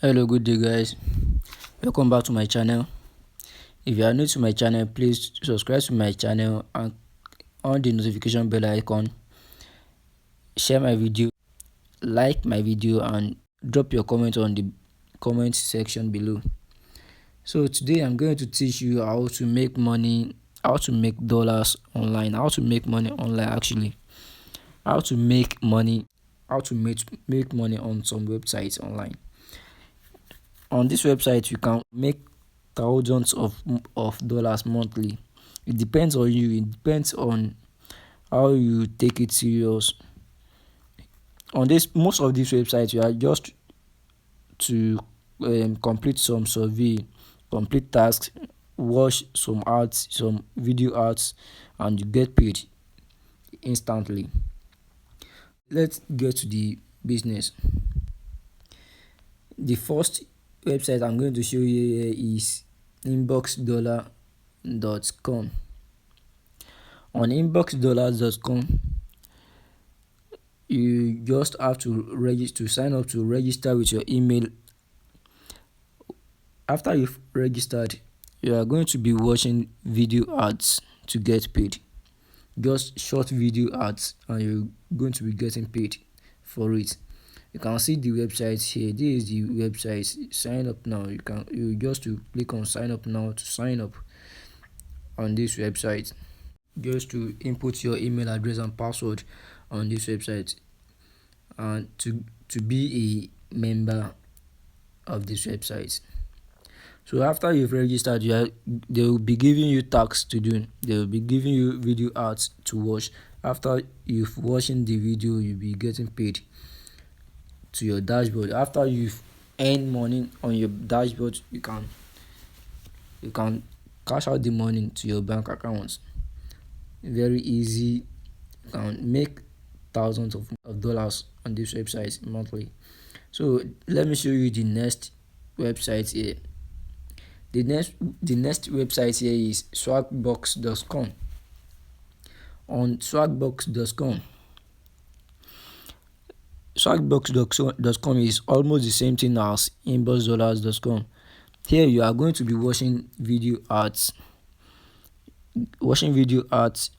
Hello, good day, guys. Welcome back to my channel. If you are new to my channel, please subscribe to my channel and on the notification bell icon. Share my video, like my video, and drop your comment on the comment section below. So today I'm going to teach you how to make money, how to make dollars online, how to make money online actually, how to make money, how to make money on some websites online. On this website, you can make thousands of dollars monthly. It depends on you. It depends on how you take it serious. On this, most of these websites, you are just to complete some survey, complete tasks, watch some ads, some video ads, and you get paid instantly. Let's get to the business. The first website I'm going to show you here is inboxdollar.com. On inboxdollar.com, you just have to sign up to register with your email. After you've registered, you are going to be watching video ads to get paid. Just short video ads, and you're going to be getting paid for it. You can see the website here. This is the website. Sign up now. You just to click on sign up now to sign up on this website. Just to input your email address and password on this website, and to be a member of this website. So after you've registered, they will be giving you tasks to do. They will be giving you video ads to watch. After you've watching the video, you'll be getting paid to your dashboard. After you've earned money on your dashboard, you can cash out the money to your bank account. Very easy. You can make thousands of dollars on this website monthly. So let me show you the next website here. The next website here is swagbox.com. On swagbox.com is almost the same thing as inboxdollars.com. Here you are going to be watching video ads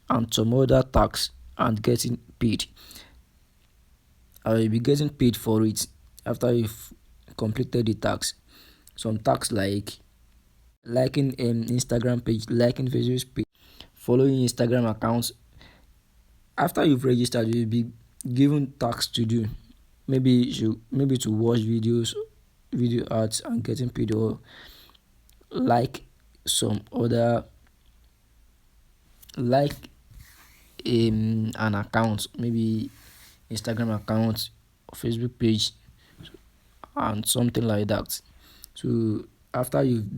and some other tasks and getting paid. I will be getting paid for it after you've completed the tasks. Some tasks like liking Instagram page, liking Facebook page, following Instagram accounts. After you've registered, you'll be given tasks to do. Maybe to watch video ads and getting paid, or like some other an account, maybe Instagram account, Facebook page, and something like that. So after you've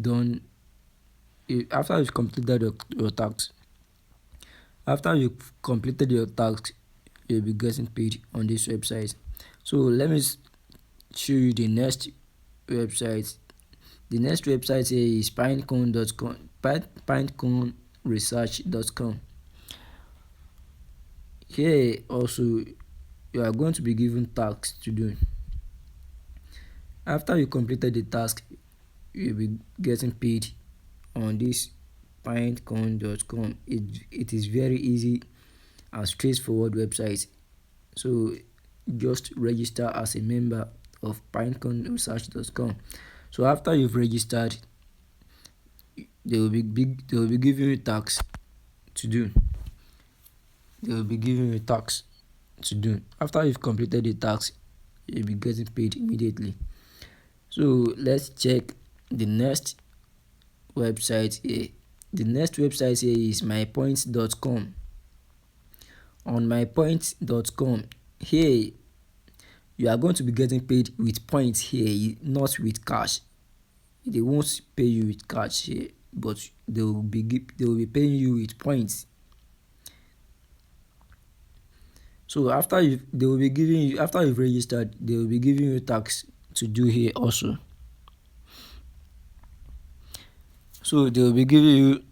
completed your tasks, you'll be getting paid on this website. So let me show you the next website. The next website here is pineconeresearch.com. Here also you are going to be given tasks to do. After you completed the task, you'll be getting paid on this pinecone.com. It is very easy and straightforward website. So just register as a member of pineconeresearch.com. So after you've registered, they will be giving you tasks to do. After you've completed the task, you'll be getting paid immediately. So let's check the next website here. The next website here is mypoints.com. On mypoints.com, here you are going to be getting paid with points here, not with cash. They won't pay you with cash here, but they will be paying you with points. So after you've registered, they will be giving you tasks to do here also. So they will be giving you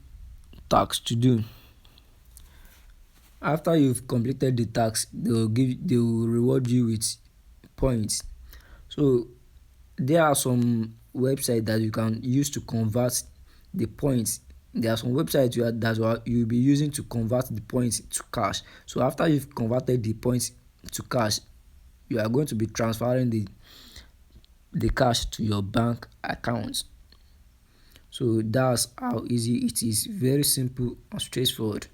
tasks to do. After you've completed the tasks, they will reward you with points. So there are some websites that you can use to convert the points. There are some websites you'll be using to convert the points to cash. So after you've converted the points to cash, you are going to be transferring the cash to your bank account. So that's how easy it is. Very simple and straightforward.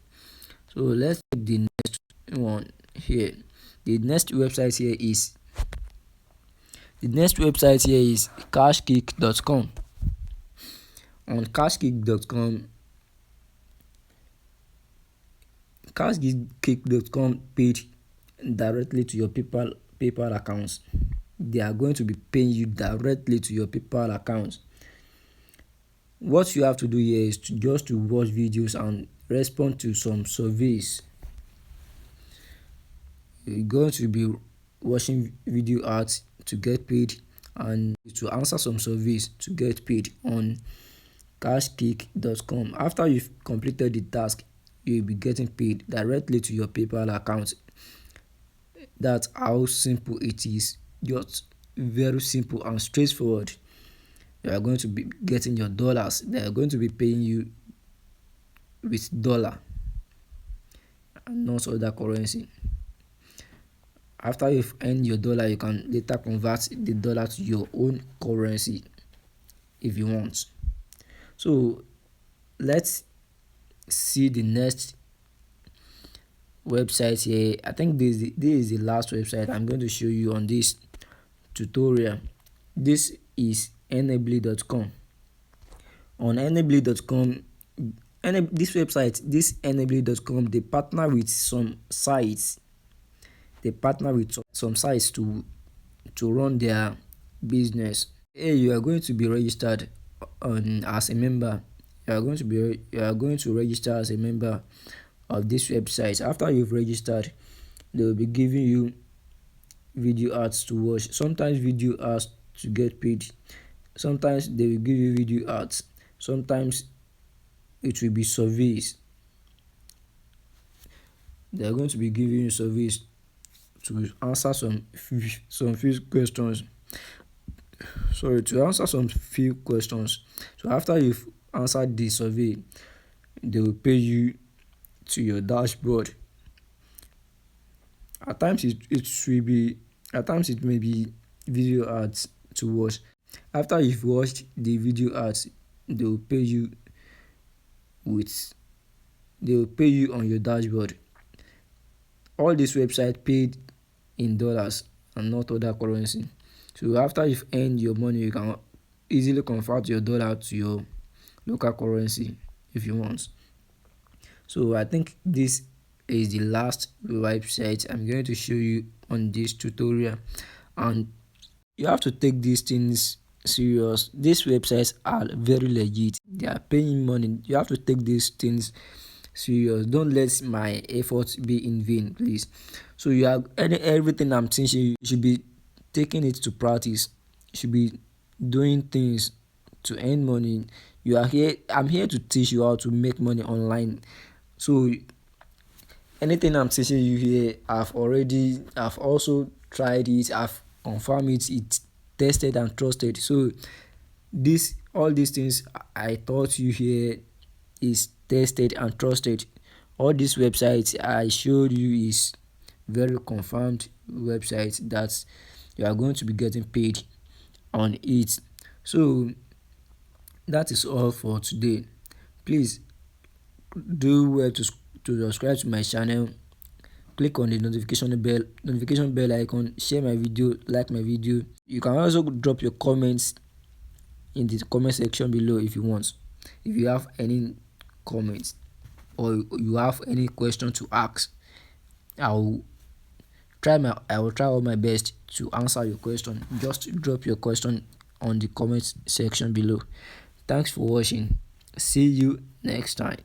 So let's take the next one here. The next website here is cashkick.com. On cashkick.com paid directly to your PayPal accounts. They are going to be paying you directly to your PayPal account. What you have to do here is just to watch videos and respond to some surveys. You're going to be watching video ads to get paid and to answer some surveys to get paid on cashkick.com. After you've completed the task, you'll be getting paid directly to your PayPal account. That's how simple it is. Just very simple and straightforward. You are going to be getting your dollars. They are going to be paying you with dollar and not other currency. After you've earned your dollar, you can later convert the dollar to your own currency if you want. So let's see the next website here. I think this is the last website I'm going to show you on this tutorial. This is enably.com. On enably.com, this enably.com, they partner with some sites. They partner with some sites to run their business. Hey, you are going to be registered as a member. You are going to register as a member of this website. After you've registered, they will be giving you video ads to watch. Sometimes video ads to get paid. Sometimes they will give you video ads. Sometimes it will be surveys. They are going to be giving you surveys to answer some few questions. To answer some few questions. So after you've answered the survey, they will pay you to your dashboard. At times it may be video ads to watch. After you've watched the video ads, they will pay you on your dashboard. All this website paid in dollars and not other currency. So after you've earned your money, you can easily convert your dollar to your local currency if you want. So I think this is the last website I'm going to show you on this tutorial, and you have to take these things serious. These websites are very legit. They are paying money. You have to take these things serious. Don't let my efforts be in vain, please. So you have everything I'm teaching you should be taking it to practice. You should be doing things to earn money. I'm here to teach you how to make money online. So anything I'm teaching you here, I've also tried it. I've confirmed it tested and trusted. So all these things I taught you here is tested and trusted. All these websites I showed you is very confirmed websites that you are going to be getting paid on it. So that is all for today. Please do well to subscribe to my channel. Click on the notification bell icon, share my video, like my video. You can also drop your comments in the comment section below if you want. If you have any comments or you have any question to ask, I will try all my best to answer your question. Just drop your question on the comment section below. Thanks for watching. See you next time.